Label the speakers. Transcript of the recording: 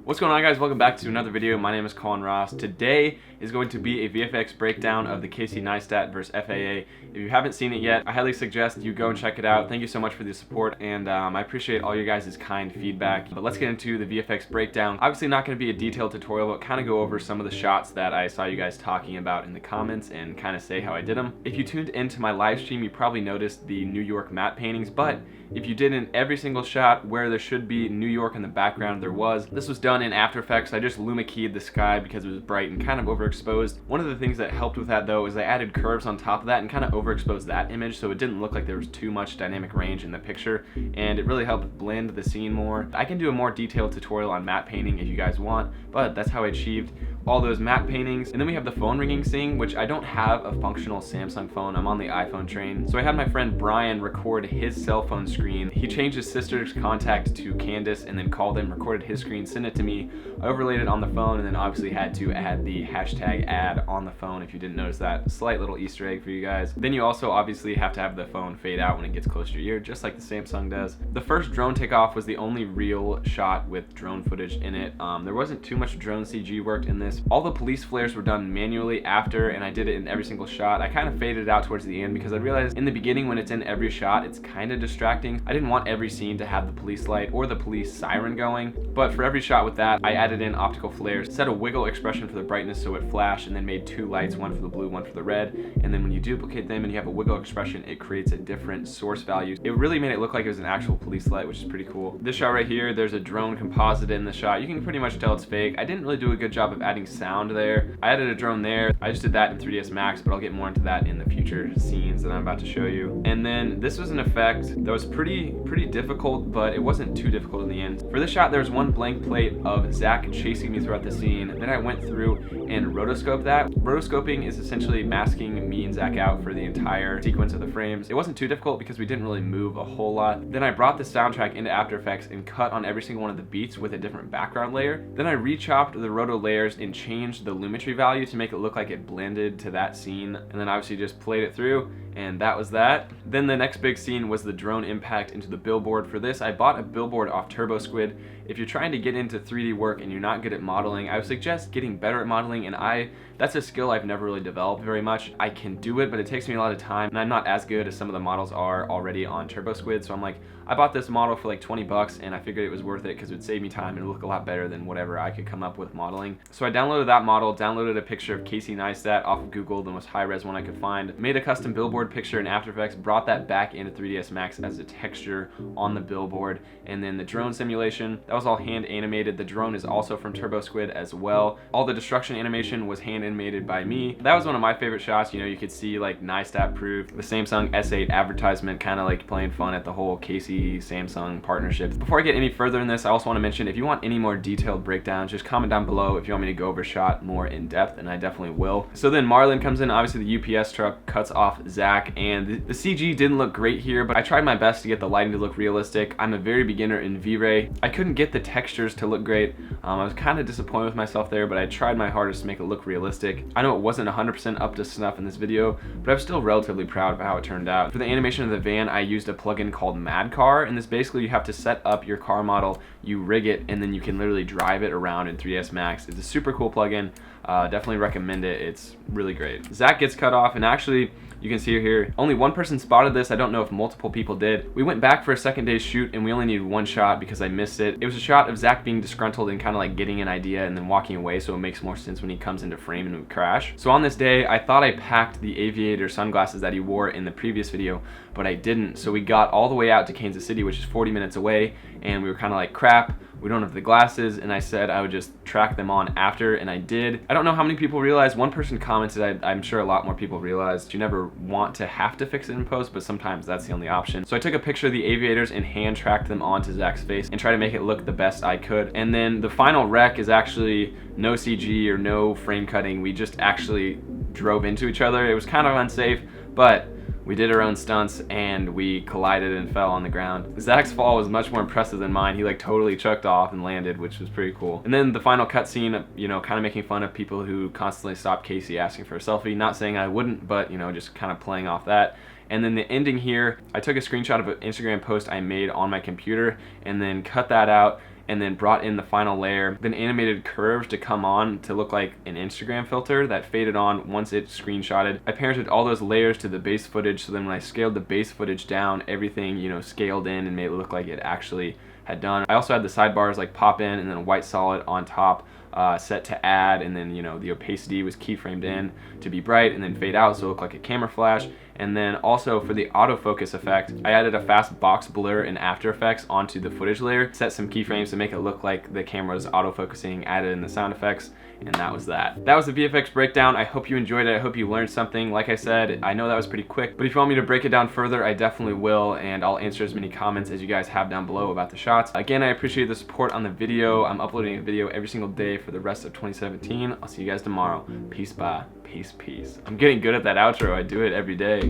Speaker 1: What's going on, guys? Welcome back to another video. My name is Colin Ross. Today is going to be a VFX breakdown of the Casey Neistat versus FAA. If you haven't seen it yet, I highly suggest you go and check it out. Thank you so much for the support, and I appreciate all you guys' kind feedback. But let's get into the VFX breakdown. Obviously not going to be a detailed tutorial, but kind of go over some of the shots that I saw you guys talking about in the comments and kind of say how I did them. If you tuned into my live stream, you probably noticed the New York matte paintings, but if you did in every single shot where there should be New York in the background, there was. This was done in After Effects. I just luma keyed the sky because it was bright and kind of overexposed. One of the things that helped with that though is I added curves on top of that and kind of overexposed that image so it didn't look like there was too much dynamic range in the picture, and it really helped blend the scene more. I can do a more detailed tutorial on matte painting if you guys want, but that's how I achieved all those matte paintings. And then we have the phone ringing scene, which I don't have a functional Samsung phone. I'm on the iPhone train. So I had my friend Brian record his cell phone screen. He changed his sister's contact to Candace and then called him, recorded his screen, sent it to me, overlaid it on the phone, and then obviously had to add the hashtag ad on the phone if you didn't notice that. Slight little Easter egg for you guys. Then you also obviously have to have the phone fade out when it gets close to your ear, just like the Samsung does. The first drone takeoff was the only real shot with drone footage in it. There wasn't too much drone CG worked in this. All the police flares were done manually after, and I did it in every single shot. I kind of faded it out towards the end because I realized in the beginning when it's in every shot, it's kind of distracting. I didn't want every scene to have the police light or the police siren going, but for every shot with that, I added in optical flares, set a wiggle expression for the brightness so it flashed, and then made two lights, one for the blue, one for the red. And then when you duplicate them and you have a wiggle expression, it creates a different source value. It really made it look like it was an actual police light, which is pretty cool. This shot right here, there's a drone composite in the shot. You can pretty much tell it's fake. I didn't really do a good job of adding sound there. I added a drone there. I just did that in 3ds Max, but I'll get more into that in the future scenes that I'm about to show you. And then this was an effect that was pretty difficult, but it wasn't too difficult in the end. For this shot, there was one blank plate of Zach chasing me throughout the scene. Then I went through and rotoscoped that. Rotoscoping is essentially masking me and Zach out for the entire sequence of the frames. It wasn't too difficult because we didn't really move a whole lot. Then I brought the soundtrack into After Effects and cut on every single one of the beats with a different background layer. Then I rechopped the roto layers and changed the lumetry value to make it look like it blended to that scene, and then obviously just played it through, and that was that. Then the next big scene was the drone impact into the billboard. For this, I bought a billboard off TurboSquid. If you're trying to get into 3D work and you're not good at modeling, I would suggest getting better at modeling, and that's a skill I've never really developed very much. I can do it, but it takes me a lot of time, and I'm not as good as some of the models are already on TurboSquid, so I'm like, I bought this model for like 20 bucks, and I figured it was worth it because it would save me time and it would look a lot better than whatever I could come up with modeling. So I downloaded that model, downloaded a picture of Casey Neistat off of Google, the most high-res one I could find, made a custom billboard picture in After Effects, brought that back into 3ds Max as a texture on the billboard, and then the drone simulation, that was all hand animated. The drone is also from TurboSquid as well. All the destruction animation was hand animated by me. That was one of my favorite shots. You know, you could see like Neistat proof, the Samsung S8 advertisement, kind of like playing fun at the whole Casey Samsung partnership. Before I get any further in this, I also want to mention, if you want any more detailed breakdowns, just comment down below if you want me to go over a shot more in depth, and I definitely will. So then Marlon comes in, obviously the UPS truck cuts off Zach, and the CG didn't look great here, but I tried my best to get the lighting to look realistic. I'm a very beginner in V-Ray. I couldn't get the textures to look great. I was kind of disappointed with myself there, but I tried my hardest to make it look realistic. I know it wasn't 100% up to snuff in this video, but I'm still relatively proud of how it turned out. For the animation of the van, I used a plugin called Mad Car, and this basically, you have to set up your car model, you rig it, and then you can literally drive it around in 3ds Max. It's a super cool plugin. Definitely recommend it. It's really great. Zach gets cut off, and actually, you can see here, only one person spotted this. I don't know if multiple people did. We went back for a second day's shoot, and we only needed one shot because I missed it. It was a shot of Zach being disgruntled and kind of like getting an idea and then walking away, so it makes more sense when he comes into frame and we crash. So on this day, I thought I packed the aviator sunglasses that he wore in the previous video, but I didn't. So we got all the way out to Kansas City, which is 40 minutes away, and we were kind of like, crap, we don't have the glasses, and I said I would just track them on after, and I did. I don't know how many people realized. One person commented, I'm sure a lot more people realized, you never want to have to fix it in post, but sometimes that's the only option. So I took a picture of the aviators and hand tracked them onto Zach's face and tried to make it look the best I could. And then the final wreck is actually no CG or no frame cutting. We just actually drove into each other. It was kind of unsafe, but we did our own stunts and we collided and fell on the ground. Zach's fall was much more impressive than mine. He like totally chucked off and landed, which was pretty cool. And then the final cutscene, you know, kind of making fun of people who constantly stop Casey asking for a selfie. Not saying I wouldn't, but you know, just kind of playing off that. And then the ending here, I took a screenshot of an Instagram post I made on my computer and then cut that out and then brought in the final layer, then animated curves to come on to look like an Instagram filter that faded on once it screenshotted. I parented all those layers to the base footage, so then when I scaled the base footage down, everything, you know, scaled in and made it look like it actually had done. I also had the sidebars like pop in and then a white solid on top, set to add, and then, you know, the opacity was keyframed in to be bright and then fade out so it looked like a camera flash. And then also for the autofocus effect, I added a fast box blur in After Effects onto the footage layer, set some keyframes to make it look like the camera was autofocusing, added in the sound effects, and that was that. That was the VFX breakdown. I hope you enjoyed it. I hope you learned something. Like I said, I know that was pretty quick, but if you want me to break it down further, I definitely will, and I'll answer as many comments as you guys have down below about the shots. Again, I appreciate the support on the video. I'm uploading a video every single day for the rest of 2017. I'll see you guys tomorrow. Peace, bye. Peace, peace. I'm getting good at that outro. I do it every day.